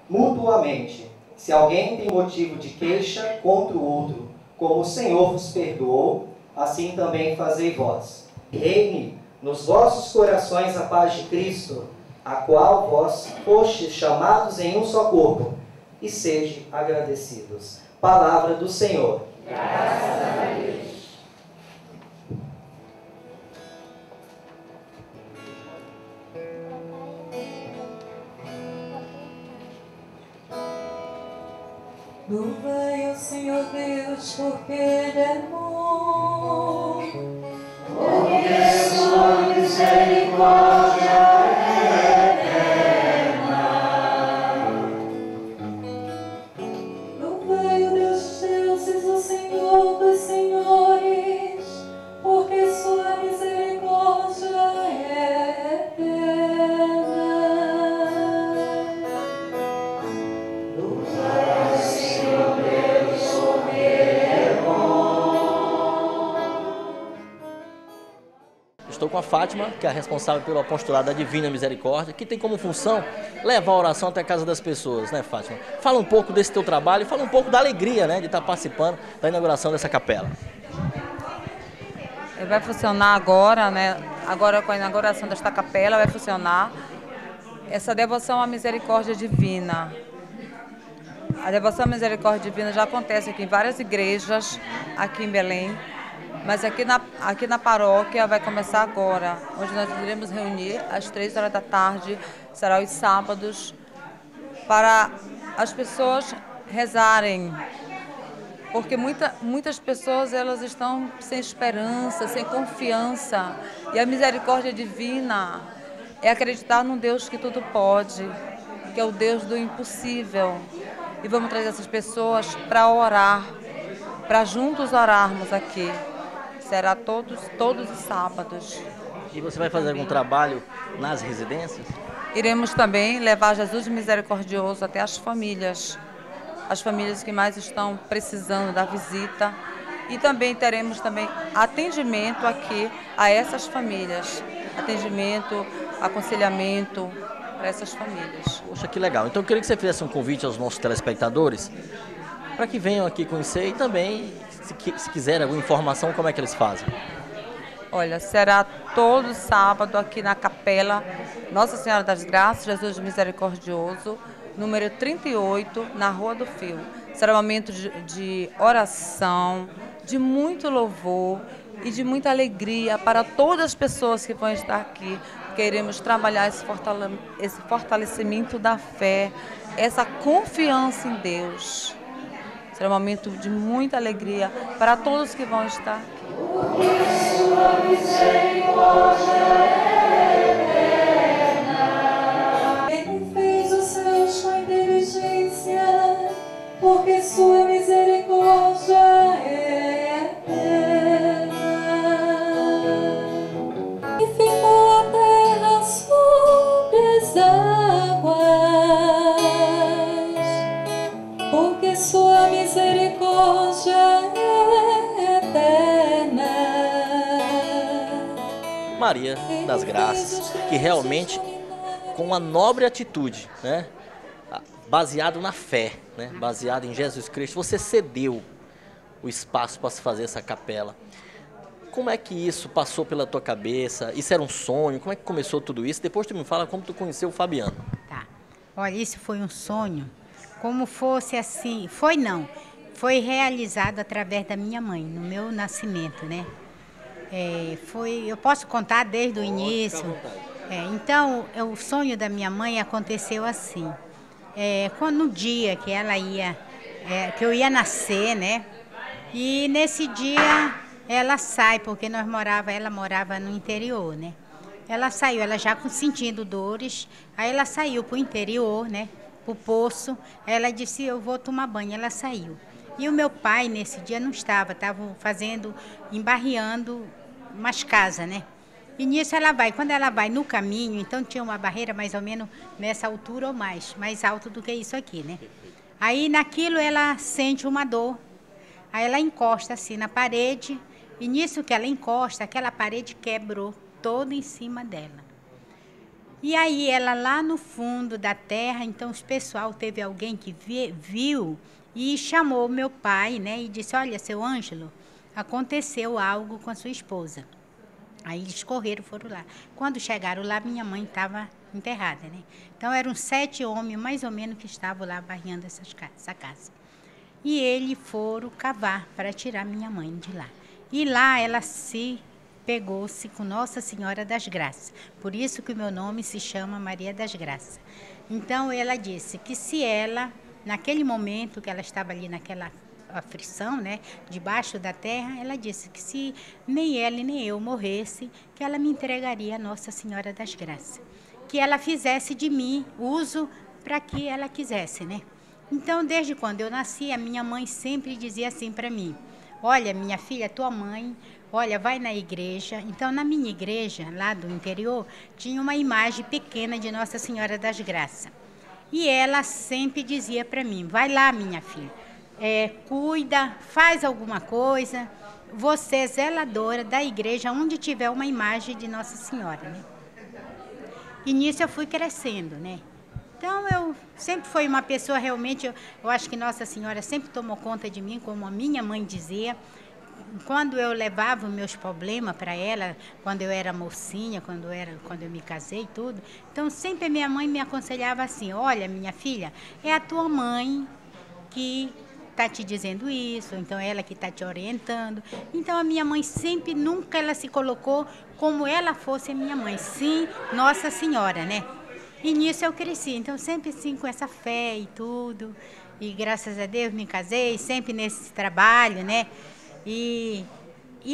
mutuamente. Se alguém tem motivo de queixa contra o outro, como o Senhor vos perdoou, assim também fazei vós. Reine nos vossos corações a paz de Cristo, a qual vós fostes chamados em um só corpo, e sede agradecidos. Palavra do Senhor. Graças a Deus. Louvai ao Senhor Deus, porque Ele é bom, porque sua misericórdia é eterna. louvai o Deus dos deuses, o Senhor dos senhores, porque sua misericórdia é eterna. Louvai ao Senhor Deus, porque Ele é bom. Estou com a Fátima, que é a responsável pelo apostolado da Divina Misericórdia, que tem como função levar a oração até a casa das pessoas, né, Fátima? Fala um pouco desse teu trabalho e fala um pouco da alegria, né, de estar participando da inauguração dessa capela. Vai funcionar agora, né? Agora com a inauguração desta capela vai funcionar essa devoção à misericórdia divina. A devoção à misericórdia divina já acontece aqui em várias igrejas, aqui em Belém, mas aqui na paróquia vai começar agora, onde nós iremos reunir às 3 horas da tarde, será os sábados, para as pessoas rezarem. Porque muitas pessoas elas estão sem esperança, sem confiança. E a misericórdia divina é acreditar num Deus que tudo pode, que é o Deus do impossível. E vamos trazer essas pessoas para orar, para juntos orarmos aqui. Será todos os sábados. E você vai fazer algum trabalho nas residências? Iremos também levar Jesus misericordioso até as famílias que mais estão precisando da visita, e também teremos atendimento aqui a essas famílias, atendimento, aconselhamento para essas famílias. Poxa, que legal. Então eu queria que você fizesse um convite aos nossos telespectadores para que venham aqui conhecer e também, se quiserem alguma informação, como é que eles fazem? Olha, será todo sábado aqui na Capela Nossa Senhora das Graças, Jesus Misericordioso, número 38, na Rua do Fio. Será um momento de oração, de muito louvor e de muita alegria para todas as pessoas que vão estar aqui. Queremos trabalhar esse fortalecimento da fé, essa confiança em Deus. Será um momento de muita alegria para todos que vão estar aqui. Sua misericórdia é eterna. Ele fez os céus com inteligência, porque sua misericórdia é eterna. E firmou a terra sobre as águas, porque sua misericórdia é eterna. Maria das Graças, que realmente, com uma nobre atitude, né, baseado na fé, né, baseado em Jesus Cristo, você cedeu o espaço para se fazer essa capela. Como é que isso passou pela tua cabeça? Isso era um sonho? Como é que começou tudo isso? Depois tu me fala como tu conheceu o Fabiano. Tá. Olha, isso foi um sonho, como fosse assim, foi realizado através da minha mãe, no meu nascimento, né? Eu posso contar desde o início. Então, o sonho da minha mãe aconteceu assim. No dia que que eu ia nascer, né? E nesse dia ela sai, porque ela morava no interior, né? Ela saiu, ela já sentindo dores, aí ela saiu para o interior, né? Para o poço. Ela disse, eu vou tomar banho. Ela saiu. E o meu pai nesse dia não estava embarreando umas casas, né? E nisso quando ela vai no caminho, então tinha uma barreira mais ou menos nessa altura ou mais alto do que isso aqui, né? Aí naquilo ela sente uma dor, aí ela encosta assim na parede, e nisso que ela encosta, aquela parede quebrou toda em cima dela. E aí ela lá no fundo da terra, então os pessoal, teve alguém que viu e chamou meu pai, né? E disse, olha, seu Ângelo, aconteceu algo com a sua esposa. Aí eles correram, foram lá. Quando chegaram lá, minha mãe estava enterrada, né? Então eram 7 homens, mais ou menos, que estavam lá barreando essa casa. E eles foram cavar para tirar minha mãe de lá. E lá ela pegou-se com Nossa Senhora das Graças. Por isso que o meu nome se chama Maria das Graças. Então ela disse que se ela, naquele momento que ela estava ali naquela aflição, né, debaixo da terra, ela disse que se nem ela nem eu morresse, que ela me entregaria a Nossa Senhora das Graças. Que ela fizesse de mim uso para que ela quisesse, né? Então, desde quando eu nasci, a minha mãe sempre dizia assim para mim, olha, minha filha, tua mãe, olha, vai na igreja. Então, na minha igreja, lá do interior, tinha uma imagem pequena de Nossa Senhora das Graças. E ela sempre dizia para mim, vai lá, minha filha, cuida, faz alguma coisa, você é zeladora da igreja onde tiver uma imagem de Nossa Senhora, né? E nisso eu fui crescendo, né? Então, eu sempre fui uma pessoa realmente, eu acho que Nossa Senhora sempre tomou conta de mim, como a minha mãe dizia. Quando eu levava os meus problemas para ela, quando eu era mocinha, quando eu me casei e tudo, então sempre a minha mãe me aconselhava assim, olha, minha filha, é a tua mãe que está te dizendo isso, então ela que está te orientando. Então a minha mãe sempre, nunca ela se colocou como ela fosse a minha mãe, sim, Nossa Senhora, né? E nisso eu cresci, então sempre assim com essa fé e tudo, e graças a Deus me casei, sempre nesse trabalho, né? E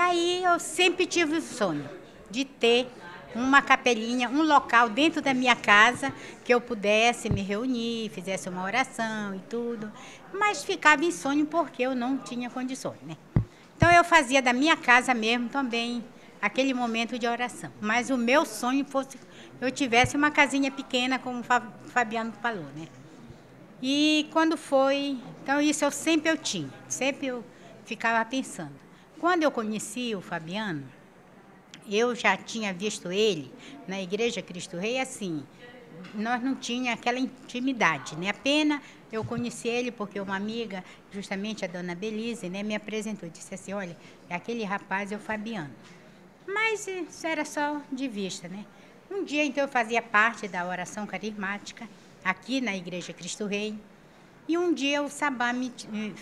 aí eu sempre tive o sonho de ter uma capelinha, um local dentro da minha casa que eu pudesse me reunir, fizesse uma oração e tudo, mas ficava em sonho porque eu não tinha condições, né? Então eu fazia da minha casa mesmo também aquele momento de oração, mas o meu sonho fosse eu tivesse uma casinha pequena, como o Fabiano falou, né? E quando foi, então isso eu sempre tinha, sempre eu ficava pensando. Quando eu conheci o Fabiano, eu já tinha visto ele na Igreja Cristo Rei, assim, nós não tínhamos aquela intimidade, né? Apenas eu conheci ele porque uma amiga, justamente a dona Belize, né, me apresentou, disse assim, olha, aquele rapaz é o Fabiano. Mas isso era só de vista, né? Um dia, então, eu fazia parte da oração carismática, aqui na Igreja Cristo Rei, e um dia o Sabá me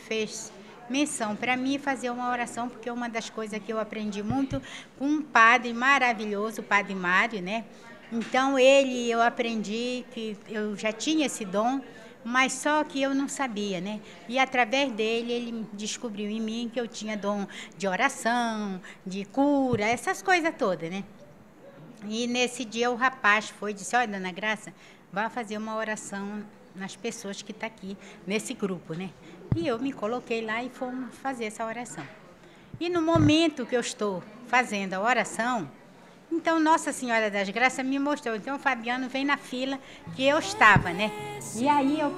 fez menção para mim fazer uma oração, porque uma das coisas que eu aprendi muito com um padre maravilhoso, o Padre Mário, né? Então, eu aprendi que eu já tinha esse dom, mas só que eu não sabia, né? E através dele, ele descobriu em mim que eu tinha dom de oração, de cura, essas coisas todas, né? E nesse dia o rapaz foi e disse, olha, dona Graça, vá fazer uma oração nas pessoas que estão aqui, nesse grupo, né? E eu me coloquei lá e fomos fazer essa oração. E no momento que eu estou fazendo a oração, então Nossa Senhora das Graças me mostrou. Então o Fabiano vem na fila que eu estava, né? E aí eu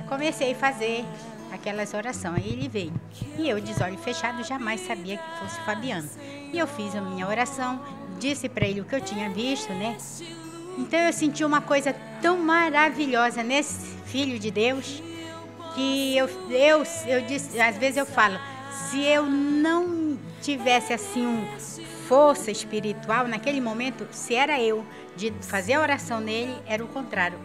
comecei a fazer aquelas orações. Aí ele veio. E eu, de olhos fechados, jamais sabia que fosse o Fabiano. E eu fiz a minha oração, disse para ele o que eu tinha visto, né? Então eu senti uma coisa tão maravilhosa nesse Filho de Deus, que eu disse, às vezes eu falo, se eu não tivesse assim força espiritual naquele momento, se era eu de fazer a oração nele, era o contrário.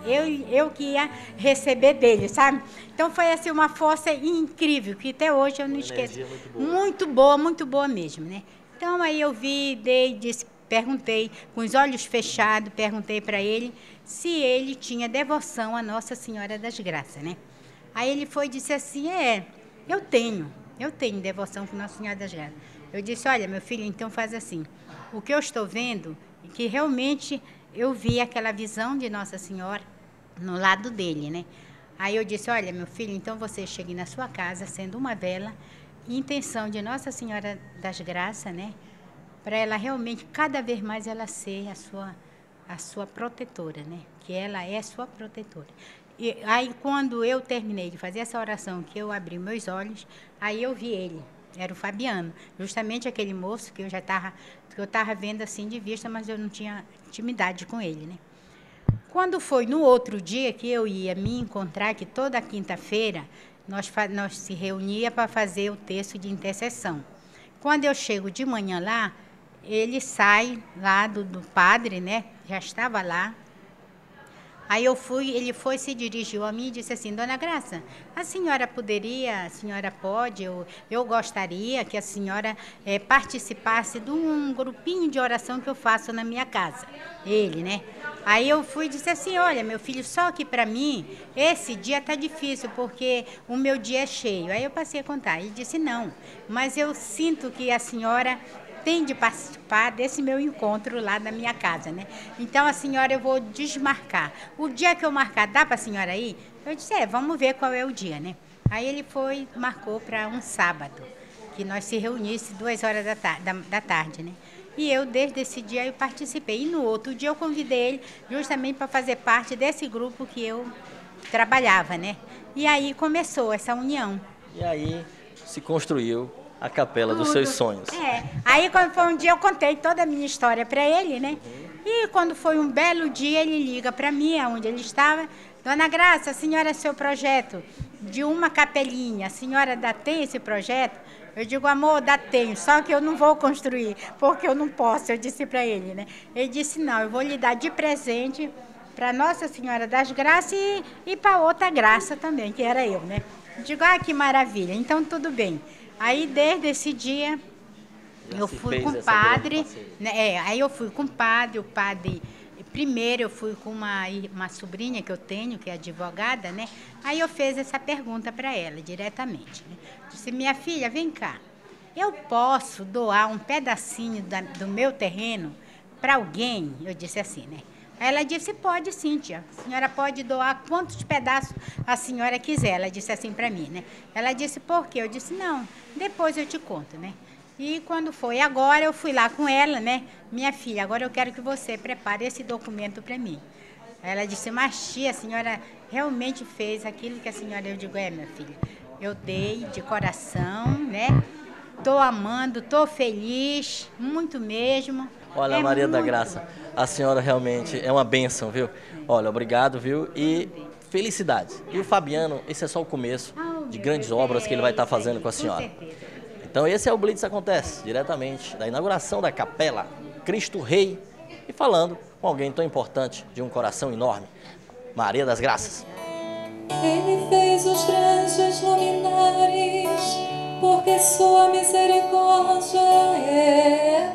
Eu que ia receber dele, sabe? Então foi assim uma força incrível, que até hoje eu não esqueço. Muito boa mesmo, né? Então aí eu perguntei, com os olhos fechados, perguntei para ele se ele tinha devoção à Nossa Senhora das Graças, né? Aí ele foi e disse assim, eu tenho devoção com Nossa Senhora das Graças. Eu disse, olha, meu filho, então faz assim, o que eu estou vendo é que realmente eu vi aquela visão de Nossa Senhora no lado dele, né? Aí eu disse, olha, meu filho, então você chegue na sua casa, acenda uma vela, intenção de Nossa Senhora das Graças, né? Para ela realmente, cada vez mais, ela ser a sua protetora, né? Que ela é a sua protetora. E aí, quando eu terminei de fazer essa oração, que eu abri meus olhos, aí eu vi ele, era o Fabiano, justamente aquele moço que eu estava vendo assim de vista, mas eu não tinha intimidade com ele, né? Quando foi no outro dia que eu ia me encontrar, que toda quinta-feira nós se reunia para fazer o texto de intercessão. Quando eu chego de manhã lá, ele sai lá do padre, né? Já estava lá. Aí ele se dirigiu a mim e disse assim: Dona Graça, a senhora pode, eu gostaria que a senhora participasse de um grupinho de oração que eu faço na minha casa. Ele, né? Aí eu fui e disse assim: olha, meu filho, só que para mim esse dia tá difícil, porque o meu dia é cheio. Aí eu passei a contar. Ele disse: não, mas eu sinto que a senhora tem de participar desse meu encontro lá na minha casa, né? Então, a senhora, eu vou desmarcar. O dia que eu marcar, dá para a senhora ir? Eu disse: vamos ver qual é o dia, né? Aí ele marcou para um sábado, que nós se reuníssemos 2h da tarde, né? E eu, desde esse dia, eu participei. E no outro dia eu convidei ele justamente para fazer parte desse grupo que eu trabalhava, né? E aí começou essa união. E aí se construiu a capela dos seus sonhos. Aí quando foi um dia eu contei toda a minha história para ele, né? E quando foi um belo dia ele liga para mim, onde ele estava: Dona Graça, a senhora seu projeto de uma capelinha, a senhora tem esse projeto? Eu digo: amor, tenho, só que eu não vou construir, porque eu não posso, eu disse para ele, né? Ele disse: não, eu vou lhe dar de presente para Nossa Senhora das Graças e para outra graça também, que era eu, né? Eu digo: que maravilha, então tudo bem. Aí, desde esse dia, eu fui com o padre, né? Aí eu fui com o padre, primeiro eu fui com uma sobrinha que eu tenho, que é advogada, né? Aí eu fiz essa pergunta para ela, diretamente, né? Disse: minha filha, vem cá, eu posso doar um pedacinho do meu terreno para alguém? Eu disse assim, né? Aí ela disse: pode sim, tia. A senhora pode doar quantos pedaços a senhora quiser. Ela disse assim para mim, né? Ela disse: por quê? Eu disse: não, depois eu te conto, né? E quando foi agora, eu fui lá com ela, né? Minha filha, agora eu quero que você prepare esse documento para mim. Aí ela disse: mas tia, a senhora realmente fez aquilo que a senhora... Eu digo: minha filha, eu dei de coração, né? Tô amando, tô feliz, muito mesmo. Olha, Maria da Graça, a senhora realmente é uma bênção, viu? Olha, obrigado, viu? E felicidades. E o Fabiano, esse é só o começo de grandes obras que ele vai estar fazendo com a senhora. Então esse é o Blitz Acontece, diretamente da inauguração da Capela Cristo Rei, e falando com alguém tão importante, de um coração enorme, Maria das Graças. Ele fez os grandes luminares, porque sua misericórdia é